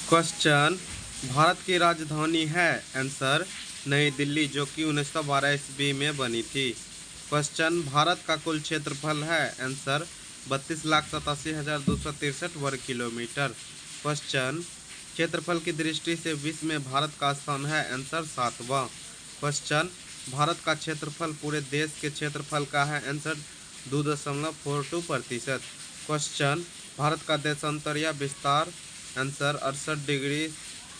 Question, Bharat की राजधानी है आंसर नई दिल्ली, जो कि 1912 ईस्वी में बनी थी। क्वेश्चन, भारत का कुल क्षेत्रफल है आंसर 32,87,263 वर्ग किलोमीटर। क्वेश्चन, क्षेत्रफल की दृष्टि से विश्व में भारत का स्थान है आंसर 7वां। क्वेश्चन, भारत का क्षेत्रफल पूरे देश के क्षेत्रफल का है आंसर 2.42%। क्वेश्चन, भारत का देशांतर या विस्तार आंसर 68 डिग्री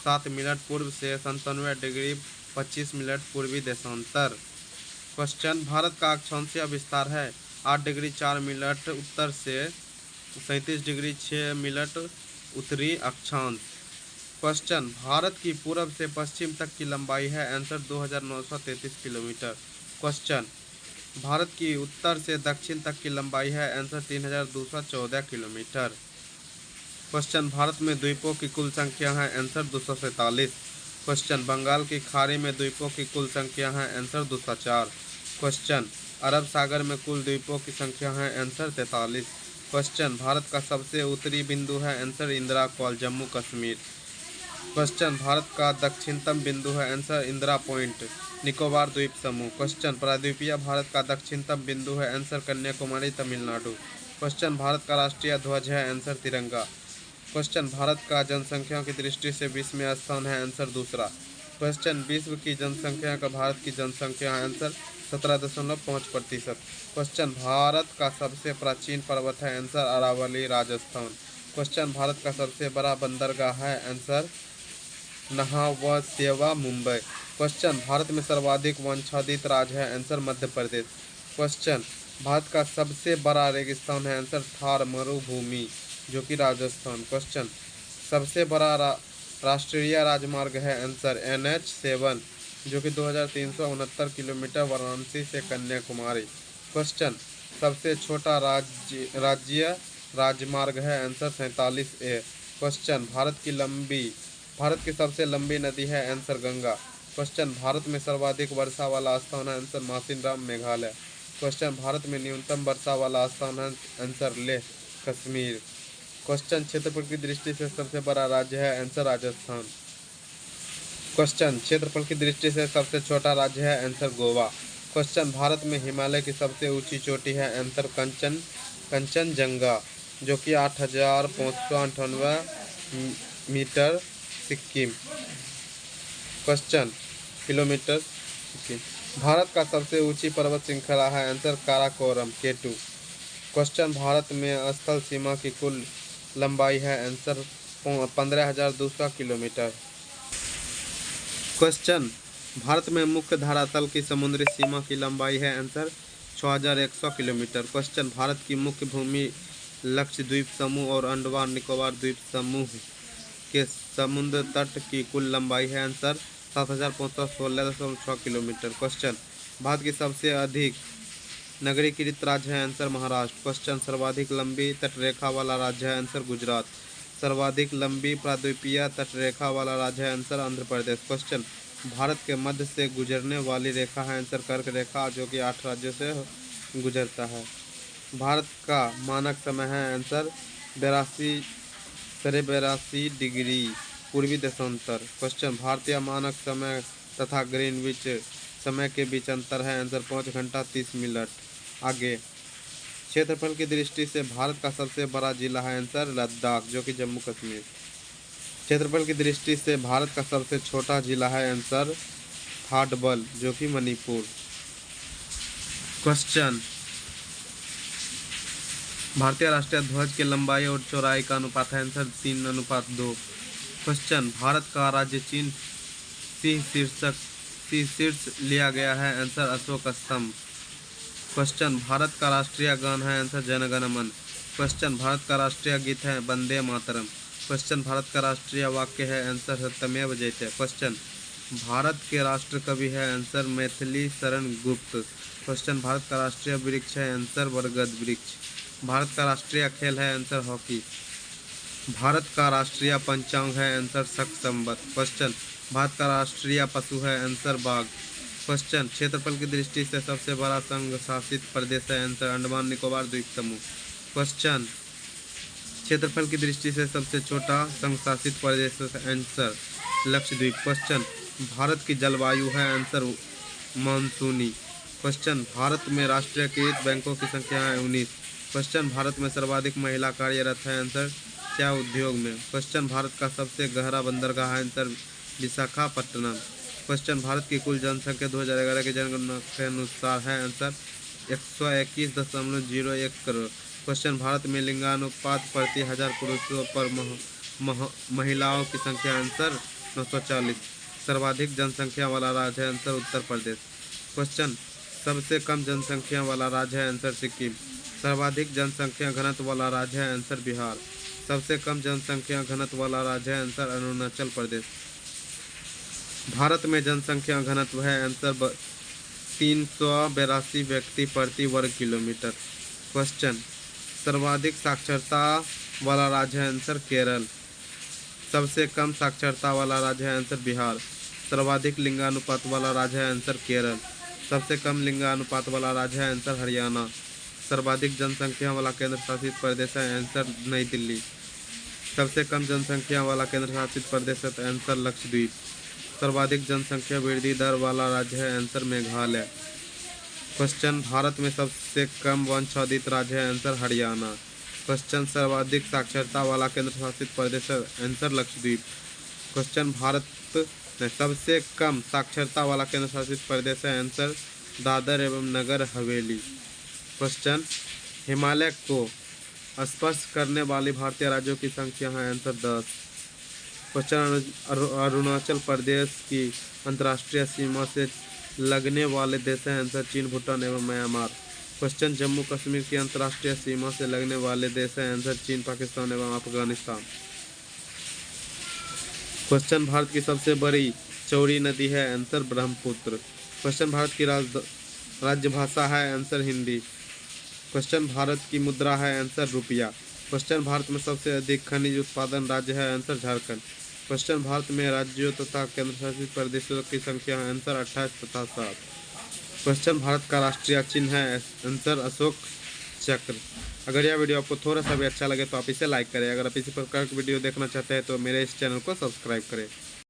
7 मिनट पूर्व से 97 डिग्री 25 मिनट पूर्वी देशांतर। क्वेश्चन, भारत का अक्षांश या विस्तार है 8 डिग्री 4 मिनट उत्तर से 37 डिग्री 6 मिनट उत्तरी अक्षांश। क्वेश्चन, भारत की पूर्व से पश्चिम तक की लंबाई है आंसर 2933 किलोमीटर। क्वेश्चन, भारत की उत्तर से दक्षिण तक की लंबाई है आंसर 3214 किलोमीटर। क्वेश्चन, भारत में द्वीपों की कुल संख्या है आंसर 247। क्वेश्चन, बंगाल की खाड़ी में द्वीपों की कुल संख्या है आंसर 204। क्वेश्चन, अरब सागर में कुल द्वीपों की संख्या है आंसर 43। क्वेश्चन, भारत का सबसे उत्तरी बिंदु है answer Indira call Jammu Kashmir. Question, Bharat का दक्षिणतम बिंदु है आंसर इंदिरा पॉइंट निकोबार द्वीप समूह। क्वेश्चन, प्रायद्वीपीय भारत का दक्षिणतम बिंदु है आंसर कन्याकुमारी तमिलनाडु। क्वेश्चन, भारत का राष्ट्रीय ध्वज है आंसर तिरंगा। क्वेश्चन, भारत का जनसंख्या की दृष्टि से विश्व में स्थान है आंसर दूसरा। क्वेश्चन, विश्व की जनसंख्या का भारत की जनसंख्या है आंसर 17.5%। क्वेश्चन, भारत का सबसे प्राचीन पर्वत है आंसर अरावली राजस्थान। क्वेश्चन, भारत का सबसे बड़ा बंदरगाह है आंसर नहावसेवा मुंबई। क्वेश्चन, भारत में सर्वाधिक वंशादित राज्य है आंसर मध्य प्रदेश। क्वेश्चन, भारत का सबसे बड़ा रेगिस्तान है आंसर थार मरुभूमि, जो कि राजस्थान। क्वेश्चन, सबसे बड़ा राष्ट्रीय राजमार्ग है आंसर NH7, जो कि 2369 किलोमीटर वाराणसी से कन्याकुमारी। क्वेश्चन, सबसे छोटा राज्य राजमार्ग है आंसर 47A। क्वेश्चन, भारत की सबसे लंबी नदी है आंसर गंगा। क्वेश्चन, भारत में सर्वाधिक वर्षा वाला स्थान है आंसर मासिनराम मेघालय। क्वेश्चन, भारत में न्यूनतम वर्षा वाला स्थान है आंसर लेह कश्मीर। क्वेश्चन, क्षेत्रफल की दृष्टि से सबसे बड़ा राज्य है आंसर राजस्थान। क्वेश्चन, क्षेत्रफल की दृष्टि से सबसे छोटा राज्य है आंसर गोवा। क्वेश्चन, भारत में हिमालय की सबसे ऊंची चोटी है आंसर कंचनजंगा, जो कि 8598 metre Sikkim question kilometre Sikkim. Bharat का सबसे ऊंची पर्वत श्रृंखला है answer Karakoram K2। Question, Bharat में स्थल सीमा की कुल लंबाई है आंसर 15,200 किलोमीटर। क्वेश्चन, भारत में मुख्य धरातल की समुद्री सीमा की लंबाई है आंसर 6,100 किलोमीटर। क्वेश्चन, भारत की मुख्य भूमि लक्षद्वीप समूह और अंडमान निकोबार द्वीप समूह के समुद्र तट की कुल लंबाई है आंसर 7,516.6 किलोमीटर। क्वेश्चन, भारत की सबसे अधिक नगरीकृत राज्य है आंसर महाराष्ट्र। क्वेश्चन, सर्वाधिक लंबी तटरेखा वाला राज्य है आंसर गुजरात। सर्वाधिक लंबी प्रायद्वीपीय तटरेखा वाला राज्य है आंसर आंध्र प्रदेश। क्वेश्चन, भारत के मध्य से गुजरने वाली रेखा है आंसर कर्क रेखा, जो कि 8 राज्यों से गुजरता है। भारत का मानक समय है आंसर 82 डिग्री पूर्वी देशांतर। क्वेश्चन, भारतीय मानक समय तथा ग्रीनविच समय के बीच अंतर है आंसर 5 घंटा 30 मिनट। आगे, क्षेत्रफल की दृष्टि से भारत का सबसे बड़ा जिला है आंसर लद्दाख, जो कि जम्मू कश्मीर। क्षेत्रफल की दृष्टि से भारत का सबसे छोटा जिला है आंसर थाडबल, जो कि मणिपुर। क्वेश्चन, भारतीय राष्ट्रीय ध्वज के लंबाई और चौड़ाई का अनुपात है आंसर 3:2। क्वेश्चन, भारत का राज्य चिन्ह शीर्ष लिया गया है आंसर अशोक स्तंभ। क्वेश्चन, भारत का राष्ट्रीय गान है आंसर जन गण मन। क्वेश्चन, भारत का राष्ट्रीय गीत है वंदे मातरम। क्वेश्चन, भारत का राष्ट्रीय वाक्य है आंसर सत्यमेव जयते। क्वेश्चन, भारत के राष्ट्र कवि है आंसर मैथिली शरण गुप्त। क्वेश्चन, भारत का राष्ट्रीय वृक्ष है आंसर बरगद वृक्ष। भारत का राष्ट्रीय खेल है आंसर हॉकी। भारत का राष्ट्रीय पंचांग है आंसर शक संवत। क्वेश्चन, भारत का राष्ट्रीय पशु है आंसर बाघ। क्वेश्चन, क्षेत्रफल की दृष्टि से सबसे बड़ा संघ शासित प्रदेश है आंसर अंडमान निकोबार द्वीप समूह। क्वेश्चन, क्षेत्रफल की दृष्टि से सबसे छोटा संघ शासित प्रदेश है आंसर लक्षद्वीप। क्वेश्चन भारत की जलवायु है आंसर मानसूनी। क्वेश्चन भारत में राष्ट्रीयकृत बैंकों की संख्या है 19। क्वेश्चन भारत में सर्वाधिक महिला कार्यरत है आंसर क्या उद्योग में। क्वेश्चन भारत का सबसे गहरा बंदरगाह है आंसर विशाखापट्टनम। क्वेश्चन भारत की कुल जनसंख्या 2011 की जनगणना के अनुसार है आंसर 121.01 करोड़। क्वेश्चन भारत में लिंगानुपात प्रति 1000 पुरुषों पर महिलाओं की संख्या आंसर 940। सर्वाधिक जनसंख्या वाला राज्य है आंसर उत्तर प्रदेश। क्वेश्चन सबसे कम जनसंख्या वाला राज्य है आंसर सिक्किम। सर्वाधिक जनसंख्या घनत्व वाला राज्य है आंसर बिहार। सबसे कम जनसंख्या घनत्व वाला राज्य है आंसर अरुणाचल प्रदेश। भारत में जनसंख्या घनत्व है आंसर 382 व्यक्ति प्रति वर्ग किलोमीटर। क्वेश्चन सर्वाधिक साक्षरता वाला राज्य है आंसर केरल। सबसे कम साक्षरता वाला राज्य है आंसर बिहार। सर्वाधिक लिंगानुपात वाला राज्य है आंसर केरल। सबसे कम लिंगानुपात वाला राज्य है आंसर हरियाणा। सर्वाधिक जनसंख्या वाला केंद्र शासित प्रदेश है आंसर नई दिल्ली। सबसे कम जनसंख्या वाला केंद्र शासित प्रदेश है आंसर लक्षद्वीप। सर्वाधिक जनसंख्या वृद्धि दर वाला राज्य है आंसर मेघालय। क्वेश्चन भारत में सबसे कम वंशावधित राज्य है आंसर हरियाणा। क्वेश्चन सर्वाधिक साक्षरता वाला केंद्र शासित प्रदेश है आंसर लक्षद्वीप। क्वेश्चन भारत में सबसे कम साक्षरता वाला केंद्र शासित प्रदेश है आंसर दादर एवं नगर हवेली। क्वेश्चन हिमालय को स्पर्श करने वाली भारतीय राज्यों की संख्या है आंसर 10। क्वेश्चन अरुणाचल प्रदेश की अंतर्राष्ट्रीय सीमा से लगने वाले देश हैं आंसर चीन, भूटान एवं म्यांमार। क्वेश्चन जम्मू कश्मीर की अंतर्राष्ट्रीय सीमा से लगने वाले देश हैं आंसर चीन, पाकिस्तान एवं अफगानिस्तान। क्वेश्चन भारत की सबसे बड़ी चौड़ी नदी है आंसर ब्रह्मपुत्र। क्वेश्चन भारत की राज्य भाषा है आंसर हिंदी। क्वेश्चन भारत की मुद्रा है आंसर रुपया। क्वेश्चन भारत में सबसे अधिक खनिज उत्पादन राज्य है आंसर झारखंड। क्वेश्चन भारत में राज्यों तथा केंद्र शासित प्रदेशों की संख्या है आंसर 28 तथा 7। क्वेश्चन भारत का राष्ट्रीय चिन्ह है आंसर अशोक चक्र। अगर यह वीडियो आपको थोड़ा सा भी अच्छा लगे तो आप इसे लाइक करें। अगर आप इसी प्रकार की वीडियो देखना चाहते हैं तो मेरे इस चैनल को सब्सक्राइब करें।